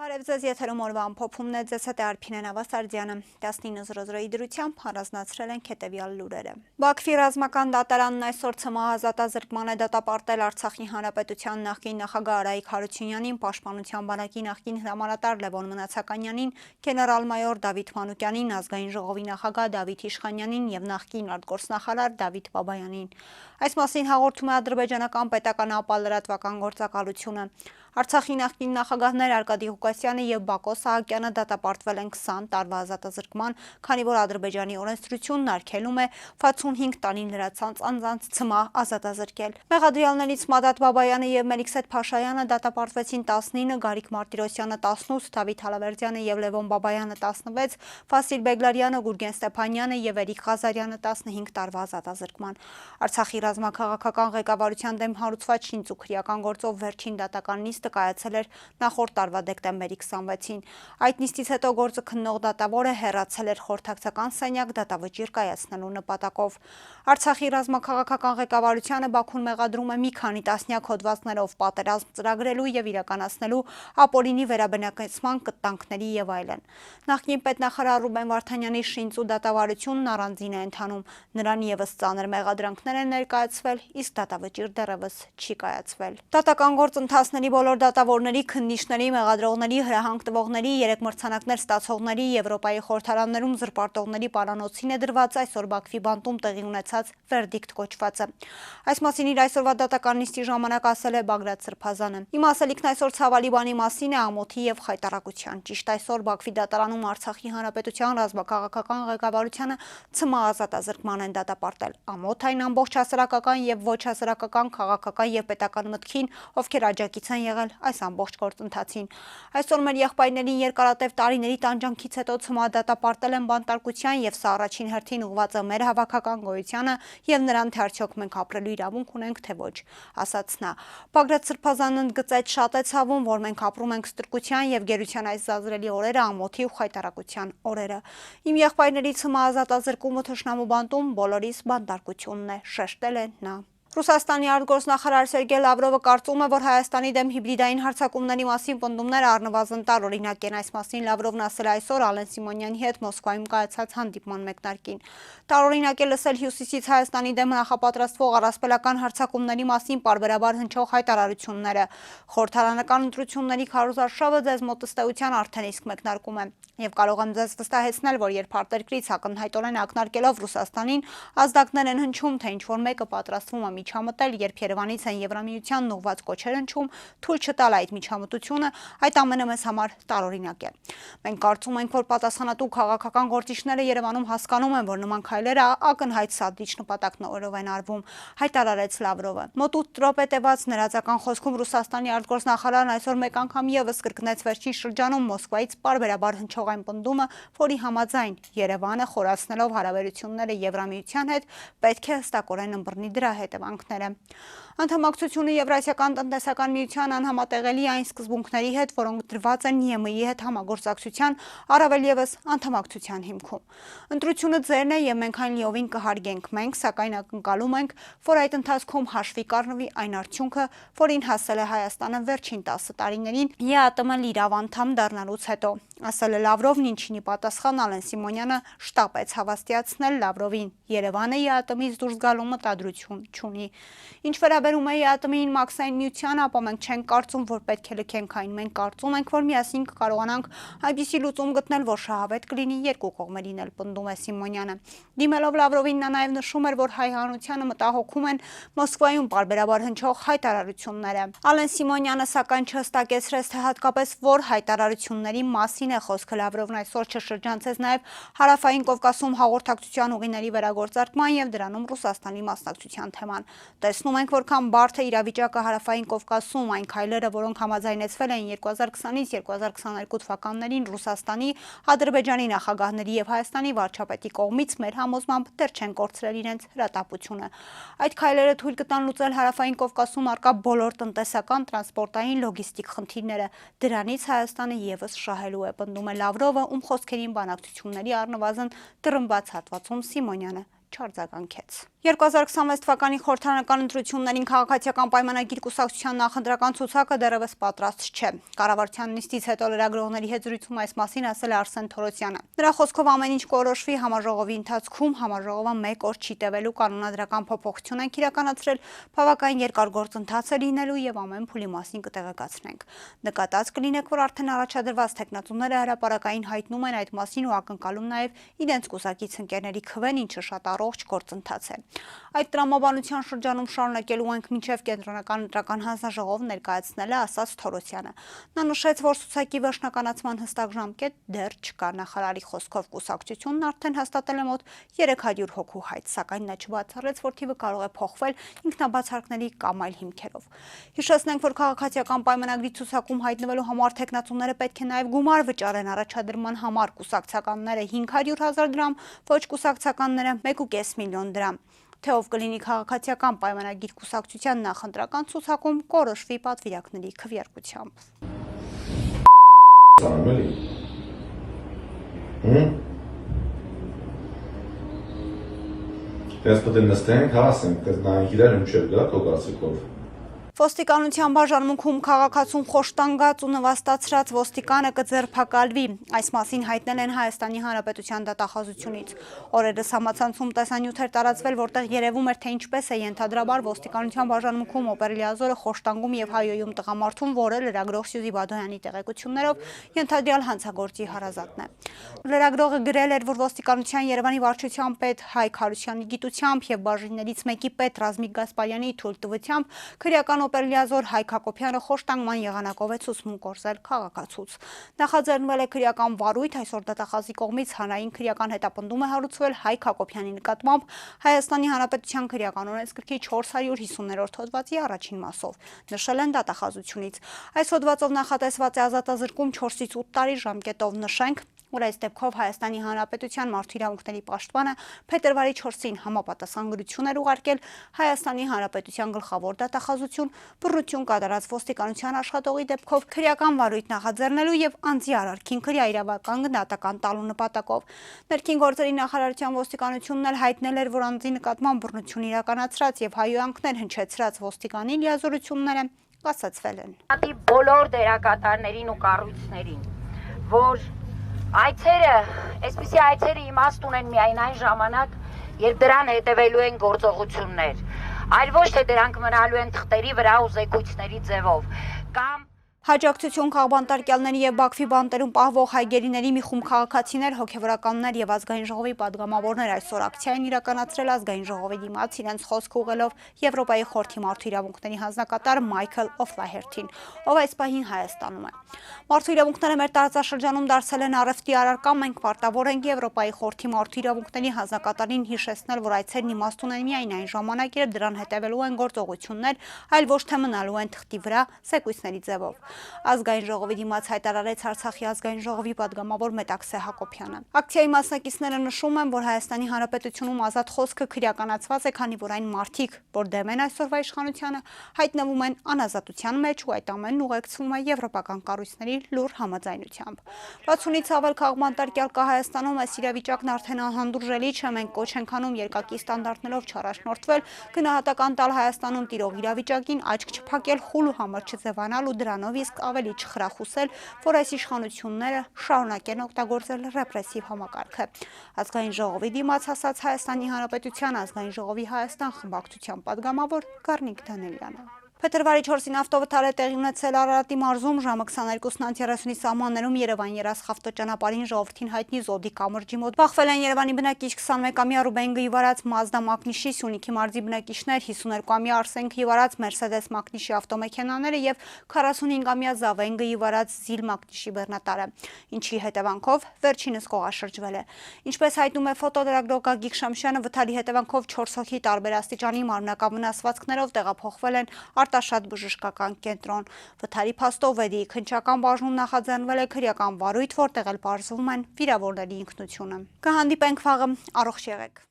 Բարև ձեզ, եթերում օրվա ամփոփումն է, ձեզ հետ է Արփինե Նավասարդյանը, 19:00-ի դրությամբ առանձնացրել ենք հետևյալ լուրերը։ Բաքվի ռազմական դատարանն այսօր ՑՄԱ ազատազրկման է դատապարտել Արցախի հանրապետության նախկին նախագահ Արայիկ Հարությունյանին, Պաշտպանության բանակի նախկին հրամանատար Լևոն Մնացականյանին, գեներալ-մայոր Դավիթ Մանուկյանին, ազգային ժողովի նախագահ Դավիթ Իշխանյանին եւ նախկին արտգործնախարար Դավիթ Բաբայանին։ Այս մասին հաղորդում է ադրբեջանական պետական ապալրատվական գործակալությունը։ Արցախի նախկին նախագահներ Արկադի Ղուկասյանը եւ Բակո Սահակյանը դատապարտվել են 20 տարվա ազատազրկման, քանի որ Ադրբեջանի օրենսդրությունն արգելում է 65 տարին լրացած անձանց ՑՄԱ ազատազրկել։ Մեղադրյալներից Մադաթ Բաբայանը եւ Մելիքսեթ Փաշայանը դատապարտվեցին 19, Գարիկ Մարտիրոսյանը 18, Դավիթ Հալավերդյանը եւ Լևոն Բաբայանը 16, Վասիլ Բեգլարյանը, Գուրգեն Ստեփանյանը եւ Էրիկ Ղազարյանը 15 տարվա ազատազրկման։ Արցախի ռազմաքաղաքական ղեկավարության դեմ հարուցված շինծ ու քրեական գործով վերջին դատական նիստը կայացել էր նախորդ տարվա դեկտեմբերի 26-ին։ Այդ նիստից հետո գործը քննող դատավորը հեռացել էր խորհրդակցական սենյակ դատավճիռ կայացնելու նպատակով։ Արցախի ռազմաքաղաքական ղեկավարությանը Բաքուն մեղադրում է մի քանի տասնյակ հոդվածներով պատերազմ ծրագրելու եւ իրականացնելու ապօրինի վերաբնակեցման կտանքների եւ այլն։ Նախկին պետնախարար Ռուբեն Վարդանյանի շինծ ու դատավարությունն առանձին է ընթանում։ Նրան եւս ծանր մեղադրանքներ են ներկայացվել, իսկ դատավճիռ դեռևս չի կայացվել։ Դատական գործընթացների բոլոր դատավորների, քննիչների, մեղադրողների, հրահանգ տվողների, 3 մրցանակներ ստացողների, Եվրոպայի խորհրդարաններում զրպարտողների պարանոցին է դրված այսօր Բաքվի բանտում տեղի ունեցած վերդիկտ կոչվածը։ Այս մասին իր այսօրվա դատական նիստի ժամանակ ասել է Բագրատ Սրբազանը։ Իմ ասելիքն այսօր ցավալի բանի մասին է, ամոթի եւ խայտառակության։ Ճիշտ այսօր Բաքվի դատարանում Արցախի հանրապետության ռազմաքաղաքական ղեկավարությանը ՑՄԱ ազատազրկման են դատապարտել։ Ամոթ այն ամբողջ հասարակական եւ ոչ հասարակական, քաղաքական եւ պետական մտքին, ովքեր աջակից են եղել այս ամբողջ գործընթացին։ Այսօր մեր եղբայրներին երկարատև տարիների տանջանքից հետո ՑՄԱ դատապարտել են բանտարկության եւ սա առաջին հերթին ուղղված է մեր հավաքական գոյությանը եւ նրան, թե արդյոք մենք ապրելու իրավունք ունենք, թե ոչ, ասաց նա։ Բագրատ Սրբազանն ընդգծեց, շատ է ցավում, որ մենք ապրում ենք ստրկության եւ գերության այս զազրելի օրերը, ամոթի ու խայտառակության օրերը։ Իմ եղբայրների ՑՄԱ ազատազրկումը թշնամու բանտում բոլորիս բանտարկությունն է, շեշտել է նա։ Ռուսաստանի արտգործնախարար Սերգեյ Լավրովը կարծում է, որ Հայաստանի դեմ հիբրիդային հարձակումների մասին պնդումները առնվազն տարօրինակ են։ Այս մասին Լավրովն ասել է այսօր Ալեն Սիմոնյանի հետ Մոսկվայում կայացած հանդիպման մեկնարկին։ Տարօրինակ է լսել Հյուսիսից Հայաստանի դեմ նախապատրաստվող առասպելական հարձակումների մասին պարբերաբար հնչող հայտարարությունները։ Խորհրդարանական ընտրությունների քարոզարշավը ձեզ մոտ ըստ էության արդեն իսկ մեկնարկում է։ Եվ կարող եմ ձեզ վստահեցնել, որ երբ արտերկրից ակնհայտորեն ակնարկելով Ռուսաստանին ազդակներ են հնչում, թե ինչ-որ մեկը պատրաստվում է միջամտել, երբ Երևանից են Եվրամիությանն ուղղված կոչեր հնչում, թույլ չտալ այդ միջամտությունը, այդ ամենը մեզ համար տարօրինակ է։ Մենք կարծում ենք, որ պատասխանատու քաղաքական գործիչները Երևանում հասկանում են, որ նման քայլերը ակնհայտ սադրիչ նպատակներով են արվում, հայտարարեց Լավրովը։ Մոտ 8 րոպե տևած ներածական խոսքում Ռուսաստանի արտգործնախարարն այսօր մեկ անգամ եւս կրկնեց վերջին շրջանում Մոսկվայից պարբերաբար հնչող այն պնդումը, որի համաձայն Երևանը խորացնելով հարաբերությունները Եվրամիության հետ պետք է հստակորեն ըմբռնի դրա հետևանքները։ Անդամակցությունը Եվրասիական տնտեսական միության անհամատեղելի այն սկզբունքների հետ, որոնք դրված են ԵՄ-ի հետ համագործակցության, առավել եւս անդամակցության հիմքում։ Ընտրությունը ձերն է եւ մենք այն լիովին կհարգենք։ Մենք սակայն ակնկալում ենք, որ այդ ընթացքում հաշվի կառնվի այն արդյունքը, որին հասել է Հայաստանը վերջին 10 տարիներին ԵԱՏՄ լիիրավ անդամ դառնալուց հետո, ասել է Լավրովն, ինչինի պատասխան Ալեն Սիմոնյանը շտապեց հավաստիացնել Լավրովին։ Երևանը ԵԱՏՄ-ից դուրս գալու մտադրություն չունի։ Ինչ վերաբերում է ԵԱՏՄ-ին մաքսային միությանը, ապա մենք չենք կարծում, որ պետք է լքենք այն։ Մենք կարծում ենք, որ միասին կկարողանանք այնպիսի լուծում գտնել, որ շահավետ կլինի երկու կողմերին էլ, պնդում է Սիմոնյանը։ Դիմելով Լավրովին, նա նաև նշում էր, որ հայ հանրությանը մտահոգում են Մոսկվայում պարբերաբար հնչող հայտարարությունները։ Ալեն Սիմոնյանը սակայն չհստակեցրեց, թե հատկապես որ հայտարարությունների մասին է խոսքը։ Լավրովն այսօր չշրջանցեց նաև Հարավային Կովկասում հաղորդակցության ուղիների վերագործարկման եւ դրանում Ռուսաստանի մասնակցության թեման։ Տեսնում ենք, որքան բարդ է իրավիճակը Հարավային Կովկասում, այն քայլերը, որոնք համաձայնեցվել են 2020-ից 2022 թվականներին Ռուսաստանի, Ադրբեջանի նախագահների եւ Հայաստանի վարչապետի կողմից մեր համոզմամբ դեռ չեն կորցրել իրենց հրատապությունը։ Այդ քայլերը թույլ կտան լուծել Հարավային Կովկասում առկա բոլոր տնտեսական, տրանսպորտային, լոգիստիկ խնդիրները։ Դրանից Հայաստանը եւս շահելու է, պնդում է Լավրովը, ում խոսքերին բանակցությունների առնվազն տրմբաց հատվածում Սիմոնյանը չարձագանքեց։ 2026 թվականի խորհրդարանական ընտրություններին քաղաքացիական պայմանագիր կուսակցության նախընտրական ցուցակը դեռևս պատրաստ չէ։ Կառավարության նիստից հետո լրագրողների հետ զրույցում այս մասին ասել է Արսեն Թորոսյանը։ Նրա խոսքով ամեն ինչ կորոշվի համաժողովի ընթացքում, համաժողովը մեկ օր չի տևելու, կանոնադրական փոփոխություն ենք իրականացրել, բավական երկար գործընթաց է լինելու եւ ամեն փուլի մասին կտեղեկացնենք։ Նկատած կլինեք, որ արդեն առաջադրված տեխնատուները հրապարակային հայտնում են այդ մասին ու ակնկալում նաեւ իրենց կուսակից ընկերների քվեն, ինչը շատ առողջ գործընթաց է։ Այդ տրամաբանության շրջանում շարունակելու ենք մինչև կենտրոնական ընտրական հանձնաժողով ներկայացնել է, ասաց Թորոսյանը։ Նա նշեց, որ ցուցակի վերջնականացման հստակ ժամկետ դեռ չկա։ Նախարարի խոսքով կուսակցությունն արդեն հաստատել է մոտ 300 հոգու հայտ, սակայն նա չբացառեց, որ թիվը կարող է փոխվել ինքնաբացարկների կամ այլ հիմքերով։ Հիշեցնենք, որ քաղաքացիական պայմանագրի ցուցակում հայտնվելու համար տեխնատուները պետք է նաև գումար վճարեն առաջադրման համար, կուսակցականները 500,000 դրամ, ոչ կուսակցականները 1.5 միլիոն դրամ։ Թե ով կլինի քաղաքացիական պայմանագիր կուսակցության նախընտրական ցուցակում կորոշվի պատվիրակների քվեարկությամբ։ Teraz potem następny hasem, na chwilę muszę dać kogoś. Ոստիկանության բաժանմունքում քաղաքացուն խոշտանգած ու նվաստացրած ոստիկանը կձերբակալվի։ Այս մասին հայտնել են Հայաստանի Հանրապետության դատախազությունից։ Օրերս համացանցում տեսանյութեր տարածվել, որտեղ երևում էր, թե ինչպես է ենթադրաբար ոստիկանության բաժանմունքում օպերլիազորը խոշտանգում եւ հայոյում տղամարդուն, որը լրագրող Սյուզի Բադոյանի տեղեկություններով ենթադրյալ հանցագործի հարազատն է։ Լրագրողը գրել էր, որ ոստիկանության Երևանի վարչության պետ Հայկ Հարությունյանի գիտությամբ եւ բաժիններից մեկի պետ Ռազմիկ Գասպարյանի թույլտվությամբ քրեական օպերլիազոր Հայկ Հակոբյանը խոշտանգման եղանակով է ցուցմուն կորզել քաղաքացուց։ Նախաձեռնվել է քրեական վարույթ, այսօր դատախազի կողմից հանրային քրեական հետապնդում է հարուցվել Հայկ Հակոբյանի նկատմամբ Հայաստանի Հանրապետության քրեական օրենսգրքի 450-րդ հոդվածի առաջին մասով, նշել են դատախազությունից։ Այս հոդվածով նախատեսված է ազատազրկում 4-ից 8 տարի ժամկետով, նշենք, որ այս դեպքով Հայաստանի Հանրապետության մարդու իրավունքների պաշտպանը փետրվարի 4-ին համապատասխան գրություն էր ուղարկել Հայաստանի Հանրապետության գլխավոր դատախազություն բռնություն կատարած ոստիկանության աշխատողի դեպքով քրեական վարույթ նախաձեռնելու եւ անձի արարքին քրեաիրավական գնահատական տալու նպատակով։ Ներքին գործերի նախարարության ոստիկանությունն էլ հայտնել էր, որ անձի նկատմամբ բռնություն իրականացրած եւ հայոյանքներ հնչեցրած ոստիկանի լիազորությունները կասեցվել են։ Բոլոր դերակատարներին ու կառույցներին, որ այցերը, այսպիսի այցերը իմաստ ունեն միայն այն ժամանակ, երբ դրան հետևելու են գործողություններ, այլ ոչ թե դրանք մնալու են թղթերի վրա ու զեկույցների ձևով, կամ Հաջակցություն քաղբանտարկյալների եւ Բաքվի բանտերում պահվող հայգերիների մի խումբ քաղաքացիներ, հոգեվորականներ եւ ազգային ժողովի падգամավորներ այսօր ակցիա են իրականացրել ազգային ժողովի դիմաց իրենց խոսքը ուղղելով Եվրոպայի խորհրդի մարդու իրավունքների հանձնակատար Մայքլ Օֆլահերթին, ով այս պահին Հայաստանում է։ Մարդու իրավունքները մեր տարածաշրջանում դարձել են առևտրի առարկա, մենք պարտավոր ենք Եվրոպայի խորհրդի մարդու իրավունքների հանձնակատարին հիշեցնել, որ այցերն իմաստ ունեն միայն այն ժամանակ, երբ դրան հետևելու են գործողություններ, այլ ոչ թե մնալու են թղթի վրա զեկույցների ձևով։ Ազգային ժողովի դիմաց հայտարարեց Արցախի ազգային ժողովի падգամավոր Մետաքսե Հակոբյանը։ Ակցիայի մասնակիցները նշում են, որ Հայաստանի Հանրապետությունում ազատ խոսքը քրեականացված է, քանի որ այն մարդիկ, որ դեմ են այսօրվա իշխանությանը, հայտնվում են անազատության մեջ ու այդ ամենն ուղեկցվում է եվրոպական կառույցների լուր համաձայնությամբ։ 60-ից ավել քաղբանտարկյալ կա Հայաստանում, այս իրավիճակն արդեն անհանդուրժելի չէ, մենք կոչ ենք անում երկակի ստանդարտներով չառաջնորդվել, գնահատական տալ Հայաստանում տիրող իրավիճակին, աչք չփակել, խուլ ու համար չձևանալ ու դրանով իսկ ավելի չխրախուսել, որ այս իշխանությունները շարունակեն օգտագործել ռեպրեսիվ համակարգը։ Ազգային ժողովի դիմաց ասաց Հայաստանի Հանրապետության ազգային ժողովի Հայաստան խմբակցության падգամավոր Գառնիկ Դանելյանը։ Փետրվարի 4-ին ավտովթար է տեղի ունեցել Արարատի մարզում ժամը 22:30-ի սահմաններում Երևան-Երաս ավտոճանապարհին ժողովրդին հայտնի Զոդի կամրջի մոտ բախվել են Երևանի բնակիչ 21-ամյա Ռուբեն Գիվարած Մազդա Մակնիշի, Սյունիքի մարզի բնակիչներ 52-ամյա Արսեն Գիվարած Մերսեդես Մակնիշի ավտոմեքենաները եւ 45-ամյա Զավեն Գիվարած Զիլ Մակնիշի բեռնատարը, ինչի հետևանքով վերջինս կողաշրջվել է։ Ինչպես հայտնում է ֆոտոլրագրող Գագիկ Շամշյանը, վթարի հետևանքով 4 հոգի տարբեր աստիճանի մարմնական վնասվածքներով տեղափոխվել են արտաշատ բժշկական կենտրոն։ Վթարի փաստով Վեդիի քննչական բաժնում նախաձեռնվել է քրեական վարույթ, որտեղ էլ պարզվում են վիրավորների ինքնությունը։ Կհանդիպենք վաղը, առողջ եղեք։